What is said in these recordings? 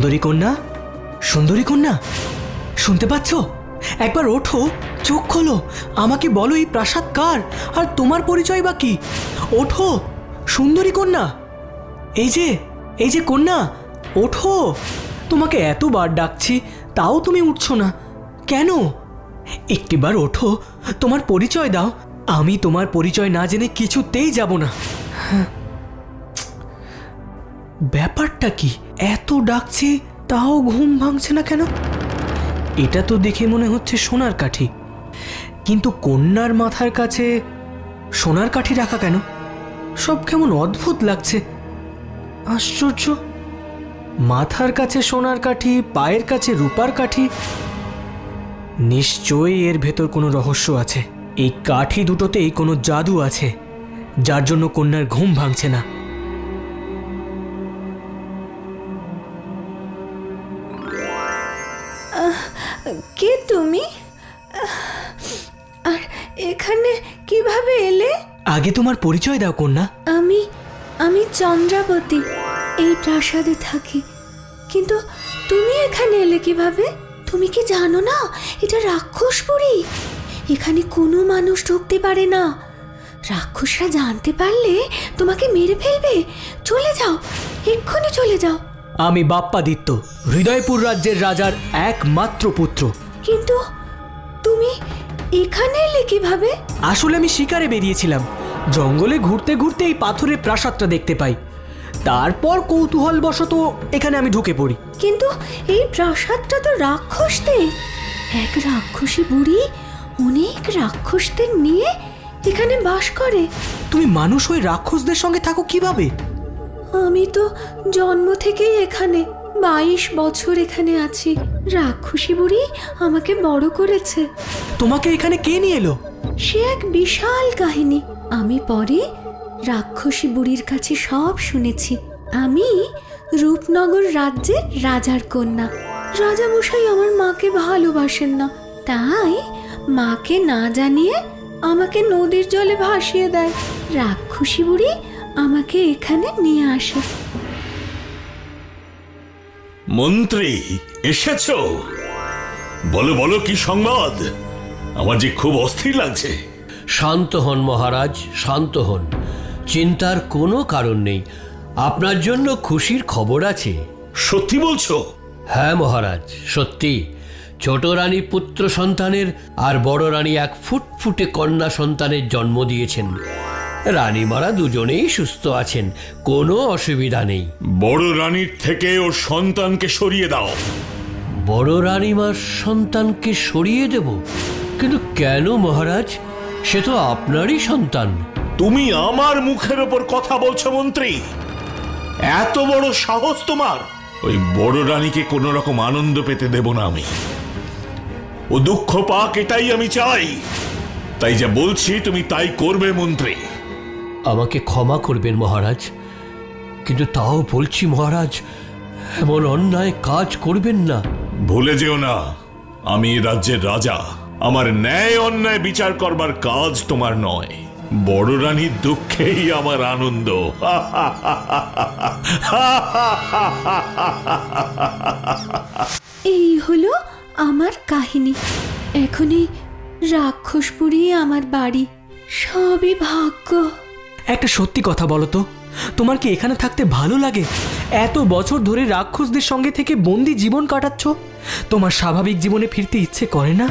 সুন্দরী কন্যা, সুন্দরী কন্যা, শুনতে পাচ্ছ? একবার ওঠো, চোখ খোলো, আমাকে বলো এই প্রাসাদ কার, আর তোমার পরিচয় বা কি? ওঠো সুন্দরী কন্যা, এই যে কন্যা, ওঠো। তোমাকে এতবার ডাকছি, তাও তুমি উঠছো না কেন? একটিবার ওঠো, তোমার পরিচয় দাও। আমি তোমার পরিচয় না জেনে কিছুতেই যাব না। ব্যাপারটা কি? এত ডাকছি তাও ঘুম ভাঙছে না কেন? এটা তো দেখে মনে হচ্ছে সোনার কাঠি, কিন্তু কন্যার মাথার কাছে সোনার কাঠি রাখা কেন? সব কেমন অদ্ভুত লাগছে। আশ্চর্য, মাথার কাছে সোনার কাঠি, পায়ের কাছে রূপার কাঠি। নিশ্চয়ই এর ভেতর কোনো রহস্য আছে। এই কাঠি দুটোতেই কোনো জাদু আছে, যার জন্য কন্যার ঘুম ভাঙছে না। কে তুমি? আর এখানে কিভাবে এলে? আগে তোমার পরিচয় দাও কন্যা। আমি চন্দ্রাবতী, এই প্রাসাদে থাকি। কিন্তু তুমি এখানে এলে কিভাবে? তুমি কি জানো না এটা রাক্ষসপুরী? এখানে কোনো মানুষ ঢুকতে পারে না। রাক্ষসরা জানতে পারলে তোমাকে মেরে ফেলবে। চলে যাও, এক্ষুনি চলে যাও। আমি বাপ্পাদিত্য, হৃদয়পুর রাজ্যের রাজার একমাত্র পুত্র। কিন্তু তুমি এখানে এলে কিভাবে? আসলে আমি শিকারে বেরিয়েছিলাম। জঙ্গলে ঘুরতে ঘুরতে এই পাথরের প্রাসাদটা দেখতে পাই। তারপর কৌতূহলবশত এখানে আমি ঢুকে পড়ি। কিন্তু এই প্রাসাদটা তো রাক্ষসদের। এক রাক্ষসী বুড়ি অনেক রাক্ষসদের নিয়ে এখানে বাস করে। তুমি মানুষ হয়ে রাক্ষসদের সঙ্গে থাকো কিভাবে? আমি তো জন্ম থেকেই এখানে, 22 বছর এখানে আছি। রাক্ষসী বুড়ি আমাকে বড় করেছে। তোমাকে এখানে কে নিয়ে এলো? সে এক বিশাল কাহিনী। আমি পরে রাক্ষসী বুড়ির কাছে সব শুনেছি। আমি রূপনগর রাজ্যের রাজার কন্যা। রাজামশাই আমার মাকে ভালোবাসেন না, তাই মাকে না জানিয়ে আমাকে নদীর জলে ভাসিয়ে দেয়। রাক্ষসী বুড়ি আমাকে এখানে নিয়ে আসে। মন্ত্রী এসেছো? বলো বলো, কি সংবাদ? আমার যে খুব অস্থির লাগছে। শান্ত হন মহারাজ, শান্ত হন। চিন্তার কোনো কারণ নেই। আপনার জন্য খুশির খবর আছে। সত্যি বলছো? হ্যাঁ মহারাজ, সত্যি। ছোট রানী পুত্র সন্তানের আর বড় রানী এক ফুটফুটে কন্যা সন্তানের জন্ম দিয়েছেন। রানীমারা দুজনেই সুস্থ আছেন, কোনো অসুবিধা নেই। বড় রানীর থেকে ওর সন্তানকে সরিয়ে দাও। বড় রানীমার সন্তানকে সরিয়ে দেব? কিন্তু কেন মহারাজ? সে তো আপনারই সন্তান। তুমি আমার মুখের ওপর কথা বলছো মন্ত্রী? এত বড় সাহস তোমার! ওই বড় রানীকে কোন রকম আনন্দ পেতে দেব না আমি। ও দুঃখ পাক, এটাই আমি চাই। তাই যা বলছি তুমি তাই করবে মন্ত্রী। আমাকে ক্ষমা করবেন মহারাজ, কিন্তু তাও বলছি মহারাজ, এমন অন্যায় কাজ করবেন না। ভুলে যেও না, আমি রাজ্যের রাজা। আমার ন্যায় অন্যায় বিচার করবার কাজ তোমার নয়। বড় রানীর দুঃখেই আমার আনন্দ। এই হলো আমার কাহিনী। এখনই রাক্ষসপুরী আমার বাড়ি। সবই ভাগ্য। একটা সত্যি কথা বলো তো, তোমার কি এখানে থাকতে ভালো লাগে? এত বছর ধরে রাক্ষসদের সঙ্গে থেকে বন্দি জীবন কাটাচ্ছ, তোমার স্বাভাবিক জীবনে ফিরতে ইচ্ছে করে না?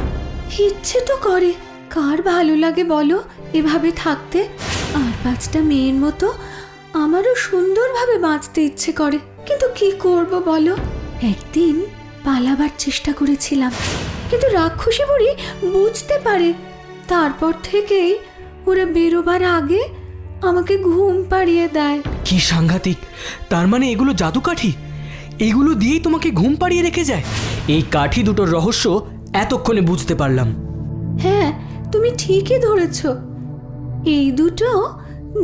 ইচ্ছে তো করে। কার ভালো লাগে বলো এভাবে থাকতে? আর 5টা মেয়ের মতো আমারও সুন্দরভাবে বাঁচতে ইচ্ছে করে, কিন্তু কি করব বলো? একদিন পালাবার চেষ্টা করেছিলাম, কিন্তু রাক্ষসী বুড়ি বুঝতে পারে। তারপর থেকেই ওরা বেরোবার আগে আমাকে ঘুম পাড়িয়ে দেয়। কি সাংঘাতিক! তার মানে এগুলো জাদু কাঠি? এগুলো দিয়েই তোমাকে ঘুম পাড়িয়ে রেখে যায়? এই কাঠি দুটোর রহস্য এতক্ষণে বুঝতে পারলাম। হ্যাঁ, তুমি ঠিকই ধরেছ। এই দুটো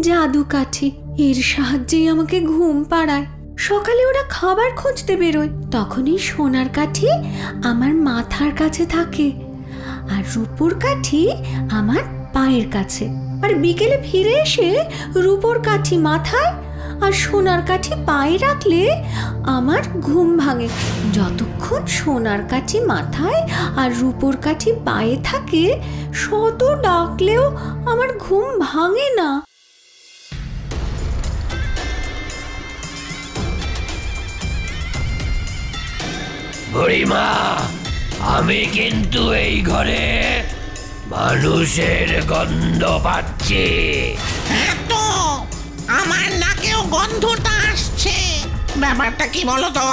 জাদু কাঠি। এর সাহায্যেই আমাকে ঘুম পাড়ায়। সকালে ওরা খাবার খুঁজতে বেরোয়, তখনই সোনার কাঠি আমার মাথার কাছে থাকে, আর রূপোর কাঠি আমার পায়ের কাছে। আর বিকেলে ফিরে এসে রূপোর কাঠি মাথায় আর সোনার কাঠি পায়ে রাখলে আমার ঘুম ভাঙে। যতক্ষণ সোনার কাঠি মাথায় আর রূপোর কাঠি পায়ে থাকে, শত ডাকলেও আমার ঘুম ভাঙে না। বুড়িমা, আমি কিন্তু এই ঘরে মানুষের গন্ধ পাচ্ছি। হ্যাঁ তো, আমার নাকেও গন্ধটা আসছে। ব্যাপারটা কি বলো তো?